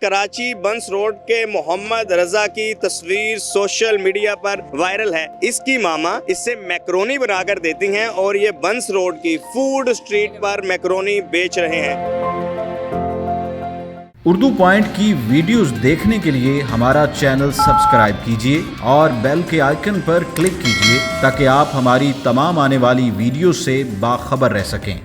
कराची बंस road के मोहम्मद रजा की तस्वीर सोशल मीडिया पर वायरल है। इसकी मामा इससे मैक्रोनी बनाकर देती हैं और ये बंस रोड की फूड स्ट्रीट पर मैक्रोनी बेच रहे हैं। उर्दू पॉइंट की वीडियोस देखने के लिए हमारा चैनल सब्सक्राइब कीजिए और बेल के आइकन पर क्लिक कीजिए ताकि आप हमारी तमाम आने वाली वीडियो से बाखबर रह सकें।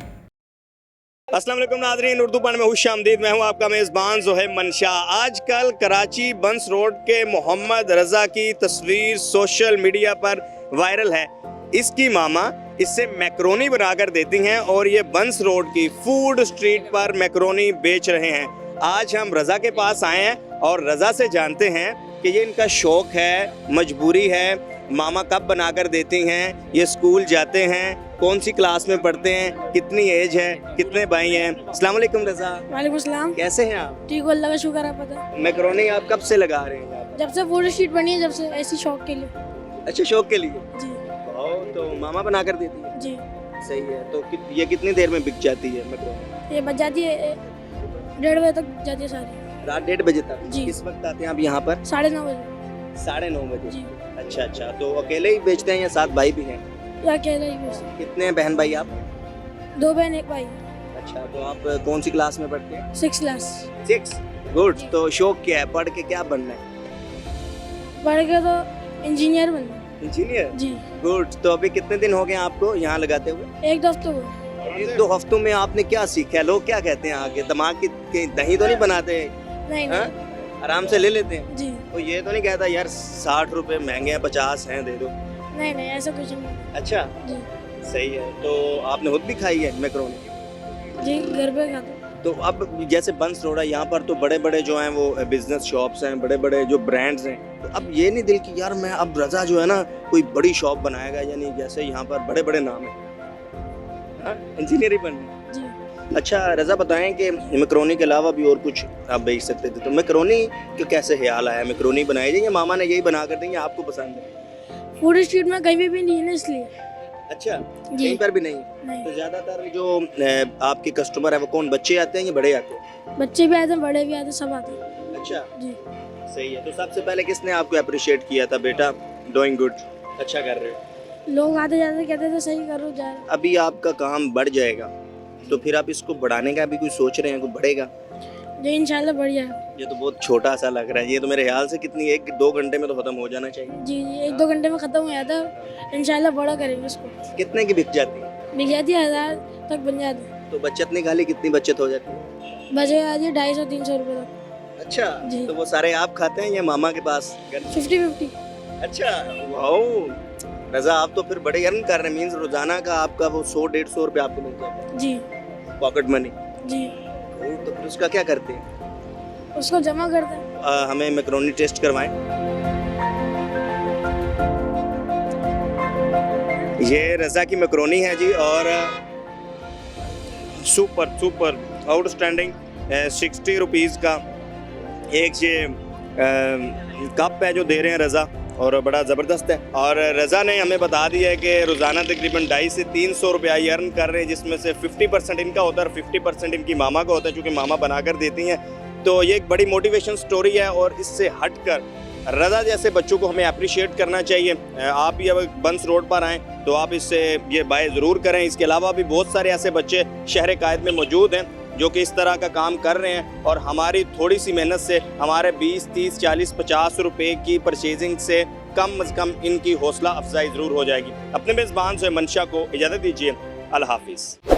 अस्सलाम वालेकुम नाज़रीन, उर्दू पॉइंट में खुशामदीद। मैं हूं आपका मेज़बान ज़ोहैब मंशा। आजकल कराची बंस रोड के मोहम्मद रजा की तस्वीर सोशल मीडिया पर वायरल है। इसकी मामा इससे मैक्रोनी बनाकर देती हैं और ये बंस रोड की फूड स्ट्रीट पर मैक्रोनी बेच रहे हैं। आज हम रज़ा के पास आए हैं और रज़ा से जानते हैं कि ये इनका शौक़ है, मजबूरी है, मामा कब बनाकर देती हैं, ये स्कूल जाते हैं, कौन सी क्लास में पढ़ते हैं, कितनी एज है, कितने भाई हैं। अस्सलाम वालेकुम रज़ा। वालेकुम सलाम। कैसे हैं आप? ठीक हो, अल्लाह का शुक्र है। पता मैक्रोनी आप कब से लगा रहे हैं? जब से फूड स्ट्रीट बनी है, जब से ऐसी शौक के लिए। अच्छा, शौक के लिए जी तो मामा बनाकर देती है। जी सही है। तो ये कितनी देर में बिक जाती है मैक्रोनी? ये बच जाती है 1:30 बजे तक जाती है सारी। रात 1:30 बजे तक? जी। किस वक्त आते हैं आप यहाँ पर? 9:30 बजे। 9:30 बजे? जी। अच्छा, तो अकेले ही बेचते हैं या साथ भाई भी हैं? या अकेला ही बेचते। कितने हैं बहन भाई आप? 2 बहन 1 भाई। अच्छा, तो आप कौन सी क्लास में पढ़ते हैं? 6 क्लास। 6। गुड। तो शौक क्या है, पढ़ के क्या बनना है? पढ़ के तो इंजीनियर बनना है। इंजीनियर? जी। गुड। तो अभी कितने दिन हो गए आपको यहाँ लगाते हुए? 1 हफ्ते को। 1-2 हफ्तों में आपने क्या सीखा है? लोग क्या कहते हैं आगे? दिमाग की दही तो नहीं बनाते? नहीं हाँ? नहीं। आराम से ले लेते हैं? जी। तो ये तो नहीं कहता यार 60 रुपए महंगे हैं, 50 हैं, दे दो? नहीं नहीं, ऐसा कुछ नहीं। अच्छा, जी सही है। तो आपने खुद भी खाई है मैक्रोनी? जी, घर पे खाते। तो अब जैसे बंस रोड है, यहाँ पर तो बड़े बड़े जो हैं वो बिजनेस शॉप्स हैं, बड़े बड़े जो ब्रांड्स हैं। तो अब ये नहीं दिल की यार मैं अब रज़ा जो है ना कोई बड़ी शॉप बनाएगा, यानी जैसे यहाँ पर बड़े बड़े नाम हैं, इंजीनियर ही बनना? जी। अच्छा रज़ा, बताएं कि मैक्रोनी के अलावा भी और कुछ आप बेच सकते थे, तो मैक्रोनी के कैसे ख्याल आया? मैक्रोनी बनाई जाए या मामा ने यही बना कर देंगे, आपको पसंद है? फूड स्ट्रीट में कहीं भी नहीं है ना, इसलिए। अच्छा, जी। कहीं पर भी नहीं? नहीं। तो ज़्यादातर जो आपके कस्टमर है वो कौन, बच्चे आते हैं या बड़े आते हैं? बच्चे भी आते हैं, बड़े भी आते हैं, सब आते हैं। अच्छा, जी। सही है। तो सबसे पहले किसने आपको अप्रिशिएट किया था, बेटा डूइंग गुड, अच्छा कर रहे हो? लोग आते जाते कहते थे सही करो जा रहे। अभी आपका काम बढ़ जाएगा तो फिर आप इसको बढ़ाने का भी कुछ सोच रहे हैं, कुछ बढ़ेगा? जो इंशाल्लाह बढ़िया है। ये तो बहुत छोटा सा लग रहा है, ये तो मेरे ख्याल से कितनी 1-2 घंटे में तो खत्म हो जाना चाहिए। जी जी, 1-2 घंटे में ख़त्म हो जाता है। इंशाल्लाह बड़ा करेंगे इसको। कितने की बिक जाती है? बिक जाती है 1000 तक बन जाती है। तो बचत निकाली, कितनी बचत हो जाती है? बचे आती है 250-300 रुपये तक। अच्छा, जी। तो वो सारे आप खाते हैं या मामा के पास? 50-50। अच्छा, वाह रज़ा, आप तो फिर बड़े अर्न कर रहे हैं। मीन्स रोजाना का आपका वो 100-150 रुपये आपको मिल जाता है जी पॉकेट मनी? जी। तो फिर उसका क्या करते हैं? उसको जमा करते हैं। हमें मैक्रोनी टेस्ट करवाएं। ये रज़ा की मैक्रोनी है जी, और सुपर आउटस्टैंडिंग 60 रुपीज़ का एक ये कप है जो दे रहे हैं रज़ा, और बड़ा ज़बरदस्त है। और रज़ा ने हमें बता दिया है कि रोज़ाना तकरीबन 250 से 300 रुपया ये अर्न कर रहे हैं, जिसमें से 50% इनका होता है और 50% इनकी मामा का होता है, क्योंकि मामा बना कर देती हैं। तो ये एक बड़ी मोटिवेशन स्टोरी है, और इससे हटकर रज़ा जैसे बच्चों को हमें अप्रिशिएट करना चाहिए। आप भी अब बंस रोड पर आएँ तो आप इससे ये बाय ज़रूर करें। इसके अलावा भी बहुत सारे ऐसे बच्चे शहर कायद में मौजूद हैं जो कि इस तरह का काम कर रहे हैं, और हमारी थोड़ी सी मेहनत से हमारे 20, 30, 40, 50 रुपए की परचेजिंग से कम इनकी हौसला अफजाई ज़रूर हो जाएगी। अपने मेज़बान से मंशा को इजाज़त दीजिए। अल्लाह हाफिज़।